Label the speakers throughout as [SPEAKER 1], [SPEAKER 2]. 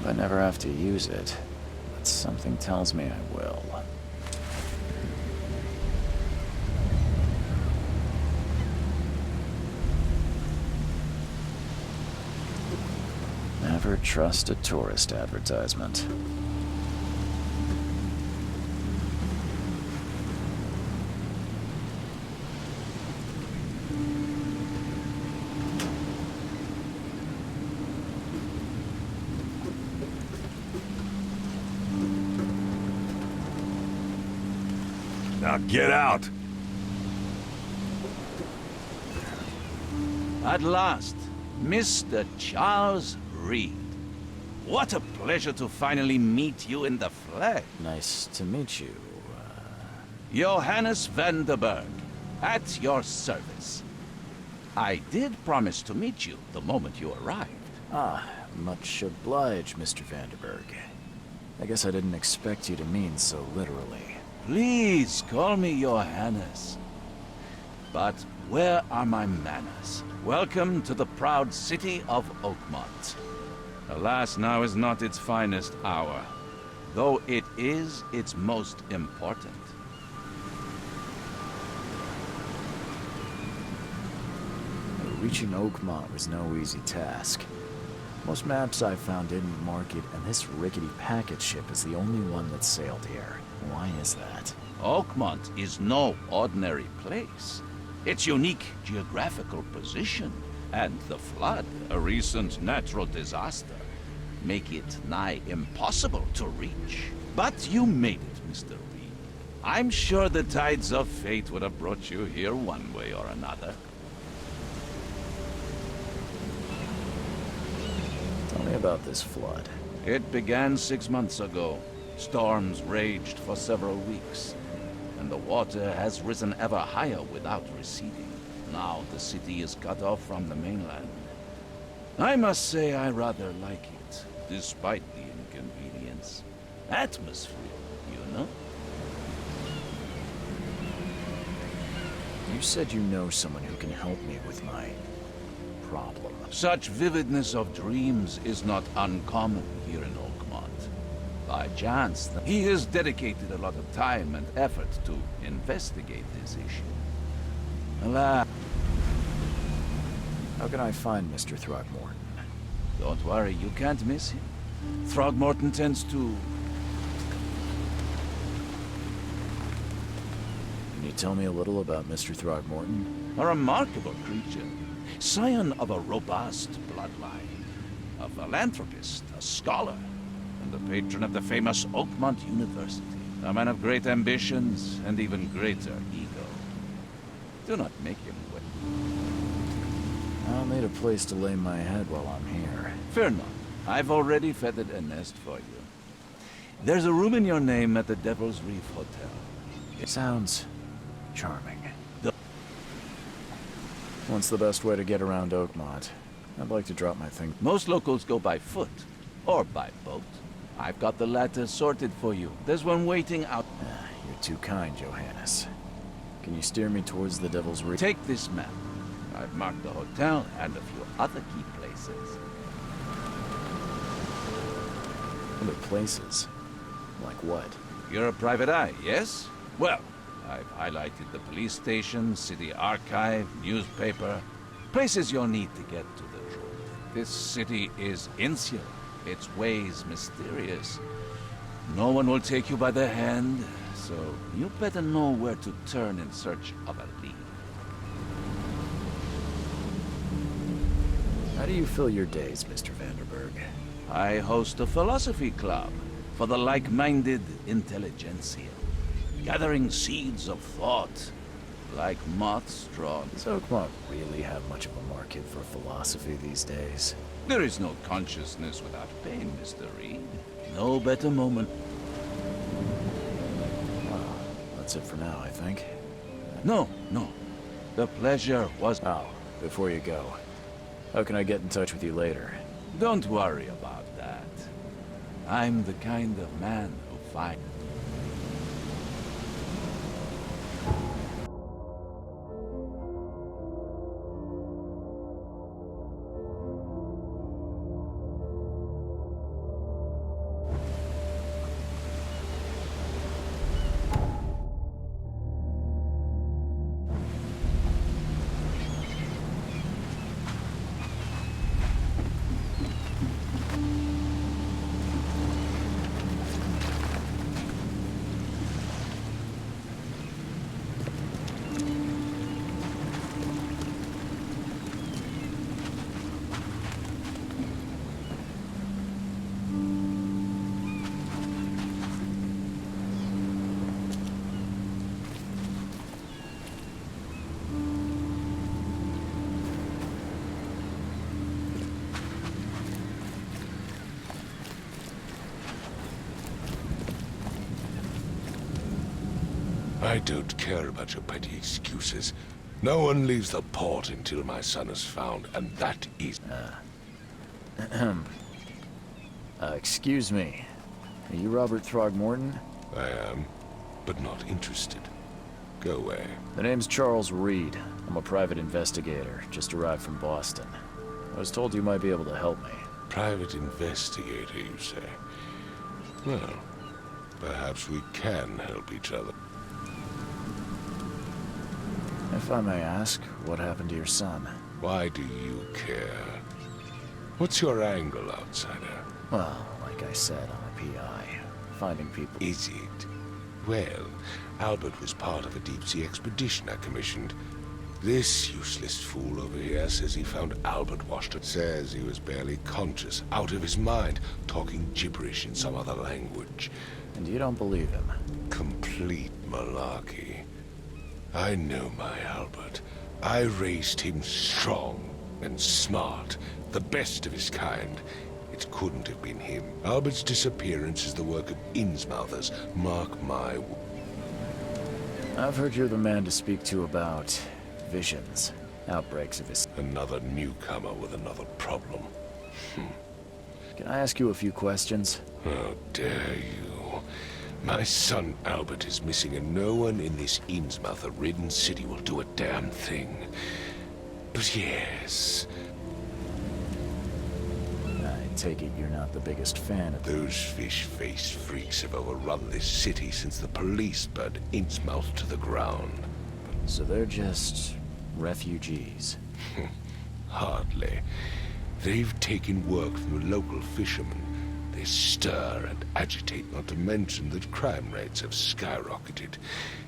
[SPEAKER 1] I never have to use it, but something tells me I will. Never trust a tourist advertisement.
[SPEAKER 2] Now get out!
[SPEAKER 3] At last, Mr. Charles Reed. What a pleasure to finally meet you in the flesh.
[SPEAKER 1] Nice to meet you.
[SPEAKER 3] Johannes Vanderberg, at your service. I did promise to meet you the moment you arrived.
[SPEAKER 1] Ah, much obliged, Mr. Vanderberg. I guess I didn't expect you to mean so literally.
[SPEAKER 3] Please call me Johannes. But where are my manners? Welcome to the proud city of Oakmont. Alas, now is not its finest hour, though it is its most important.
[SPEAKER 1] Reaching Oakmont was no easy task. Most maps I found didn't mark it, and this rickety packet ship is the only one that sailed here. Why is that?
[SPEAKER 3] Oakmont is no ordinary place. Its unique geographical position and the flood, a recent natural disaster, make it nigh impossible to reach. But you made it, Mr. Reed. I'm sure the tides of fate would have brought you here one way or another.
[SPEAKER 1] Tell me about this flood.
[SPEAKER 3] It began 6 months ago. Storms raged for several weeks, and the water has risen ever higher without receding. Now the city is cut off from the mainland. I must say I rather like it, despite the inconvenience. Atmosphere, you know?
[SPEAKER 1] You said you know someone who can help me with my problem.
[SPEAKER 3] Such vividness of dreams is not uncommon here in Oakmont. By chance, he has dedicated a lot of time and effort to investigate this issue. Alas,
[SPEAKER 1] How can I find Mr. Throgmorton?
[SPEAKER 3] don't worry, you can't miss him. Throgmorton tends to...
[SPEAKER 1] Can you tell me a little about Mr. Throgmorton?
[SPEAKER 3] a remarkable creature. Scion of a robust bloodline. A philanthropist, a scholar, and the patron of the famous Oakmont University. A man of great ambitions and even greater ego. Do not make him wait.
[SPEAKER 1] I'll need a place to lay my head while I'm here.
[SPEAKER 3] Fear not. I've already feathered a nest for you. There's a room in your name at the Devil's Reef Hotel.
[SPEAKER 1] It sounds charming.
[SPEAKER 3] The-
[SPEAKER 1] What's the best way to get around Oakmont? I'd like to drop my thing.
[SPEAKER 3] Most locals go by foot, or by boat. I've got the latter sorted for you. There's one waiting out.
[SPEAKER 1] You're too kind, Johannes. Can you steer me towards the Devil's Reef?
[SPEAKER 3] Take this map. I've marked the hotel and a few other key places.
[SPEAKER 1] Other places? Like what?
[SPEAKER 3] You're a private eye, yes? Well, I've highlighted the police station, city archive, newspaper. Places you'll need to get to the truth. This city is insular, its ways mysterious. No one will take you by the hand, so you better know where to turn in search of a lead.
[SPEAKER 1] How do you fill your days, Mr. Vanderberg?
[SPEAKER 3] I host a philosophy club for the like-minded intelligentsia, gathering seeds of thought like moths drawn.
[SPEAKER 1] Does Oakmont really have much of a market for philosophy these days?
[SPEAKER 3] There is no consciousness without pain, Mr. Reed. No better moment.
[SPEAKER 1] Well, that's it for now, I think.
[SPEAKER 3] No. The pleasure was...
[SPEAKER 1] Oh, before you go, how can I get in touch with you later?
[SPEAKER 3] Don't worry about that. I'm the kind of man who finds...
[SPEAKER 4] I don't care about your petty excuses. No one leaves the port until my son is found, and that is...
[SPEAKER 1] Excuse me. Are you Robert Throgmorton?
[SPEAKER 4] I am, but not interested. Go away.
[SPEAKER 1] The name's Charles Reed. I'm a private investigator, just arrived from Boston. I was told you might be able to help me.
[SPEAKER 4] Private investigator, you say? Well, perhaps we can help each other.
[SPEAKER 1] If I may ask, what happened to your son?
[SPEAKER 4] Why do you care? What's your angle, outsider?
[SPEAKER 1] Well, like I said, I'm a PI. Finding people...
[SPEAKER 4] Is it? Well, Albert was part of a deep-sea expedition I commissioned. This useless fool over here says he found Albert washed up. Says he was barely conscious, out of his mind, talking gibberish in some other language.
[SPEAKER 1] And you don't believe him?
[SPEAKER 4] Complete malarkey. I know my Albert. I raised him strong and smart, the best of his kind. It couldn't have been him. Albert's disappearance is the work of Innsmouthers, mark my...
[SPEAKER 1] I've heard you're the man to speak to about visions, outbreaks of his...
[SPEAKER 4] Another newcomer with another problem.
[SPEAKER 1] Can I ask you a few questions?
[SPEAKER 4] How dare you? My son Albert is missing, and no one in this Innsmouth-ridden city will do a damn thing. But yes,
[SPEAKER 1] I take it you're not the biggest fan of...
[SPEAKER 4] those fish-faced freaks have overrun this city since the police burned Innsmouth to the ground.
[SPEAKER 1] So they're just... refugees.
[SPEAKER 4] Hardly. They've taken work from the local fishermen. They stir and agitate, not to mention that crime rates have skyrocketed.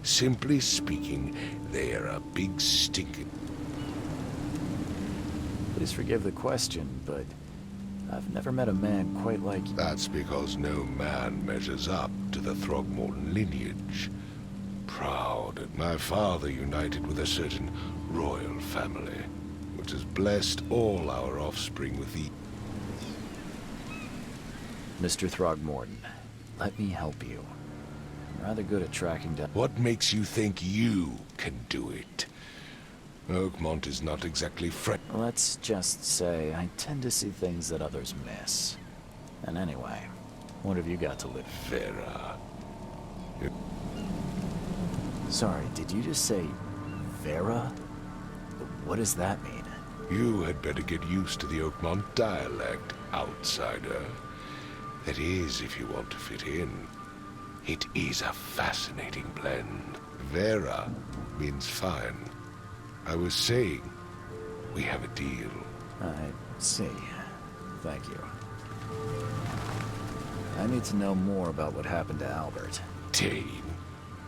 [SPEAKER 4] Simply speaking, they are a big stinking...
[SPEAKER 1] Please forgive the question, but I've never met a man quite like you.
[SPEAKER 4] That's because no man measures up to the Throgmorton lineage. Proud that my father united with a certain royal family, which has blessed all our offspring with the...
[SPEAKER 1] Mr. Throgmorton, let me help you. I'm rather good at tracking down...
[SPEAKER 4] What makes you think you can do it? Oakmont is not exactly friendly.
[SPEAKER 1] Let's just say I tend to see things that others miss. And anyway, what have you got to live?
[SPEAKER 4] Vera.
[SPEAKER 1] Sorry, did you just say Vera? What does that mean?
[SPEAKER 4] You had better get used to the Oakmont dialect, outsider. That is, if you want to fit in. It is a fascinating blend. Vera means fine. I was saying, we have a deal.
[SPEAKER 1] I see. Thank you. I need to know more about what happened to Albert.
[SPEAKER 4] Dane,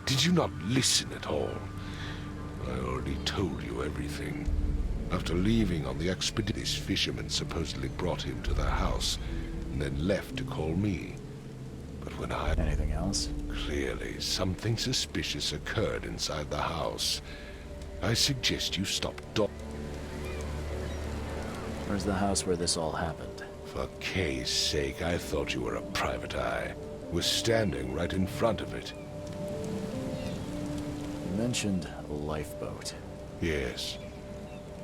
[SPEAKER 4] did you not listen at all? I already told you everything. After leaving on the expedition, this fisherman supposedly brought him to the house, and then left to call me. But when I...
[SPEAKER 1] Anything else?
[SPEAKER 4] Clearly, something suspicious occurred inside the house. I suggest you stop
[SPEAKER 1] Where's the house where this all happened?
[SPEAKER 4] For Kay's sake, I thought you were a private eye. Was standing right in front of it.
[SPEAKER 1] You mentioned a lifeboat.
[SPEAKER 4] Yes.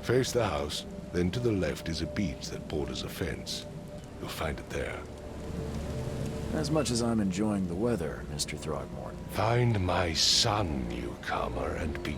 [SPEAKER 4] Face the house, then to the left is a beach that borders a fence. You'll find it there.
[SPEAKER 1] As much as I'm enjoying the weather, Mr. Throgmorton.
[SPEAKER 4] Find my son, newcomer, and be...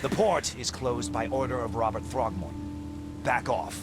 [SPEAKER 5] The port is closed by order of Robert Throgmorton. Back off.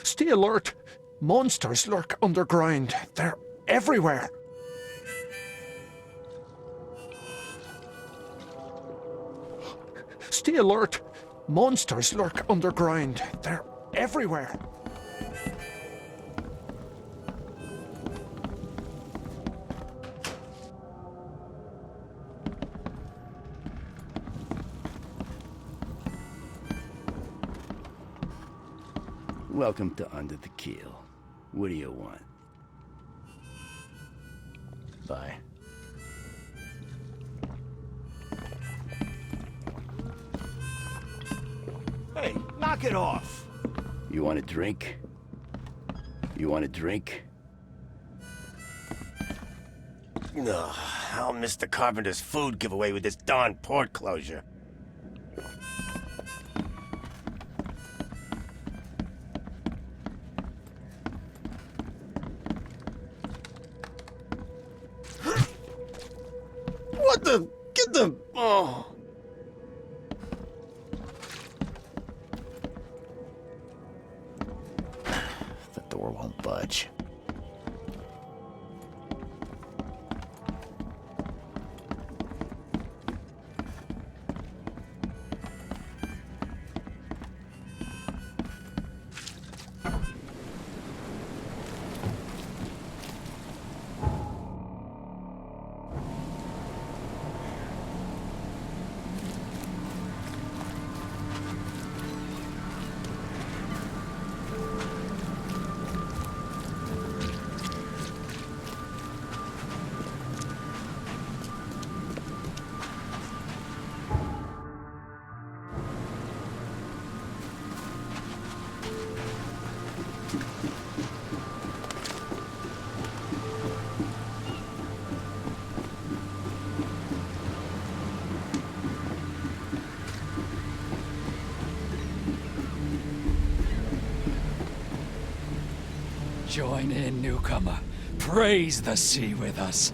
[SPEAKER 6] Stay alert. Monsters lurk underground. They're everywhere. Stay alert. Monsters lurk underground. They're everywhere.
[SPEAKER 7] Welcome to Under the Keel. What do you want?
[SPEAKER 1] Bye.
[SPEAKER 5] Hey, knock it off!
[SPEAKER 7] You want a drink? You want a drink?
[SPEAKER 8] Ugh, I'll miss the Carpenter's food giveaway with this darn port closure. What the? Get the... Oh...
[SPEAKER 1] The door won't budge.
[SPEAKER 9] Join in, newcomer. Praise the sea with us.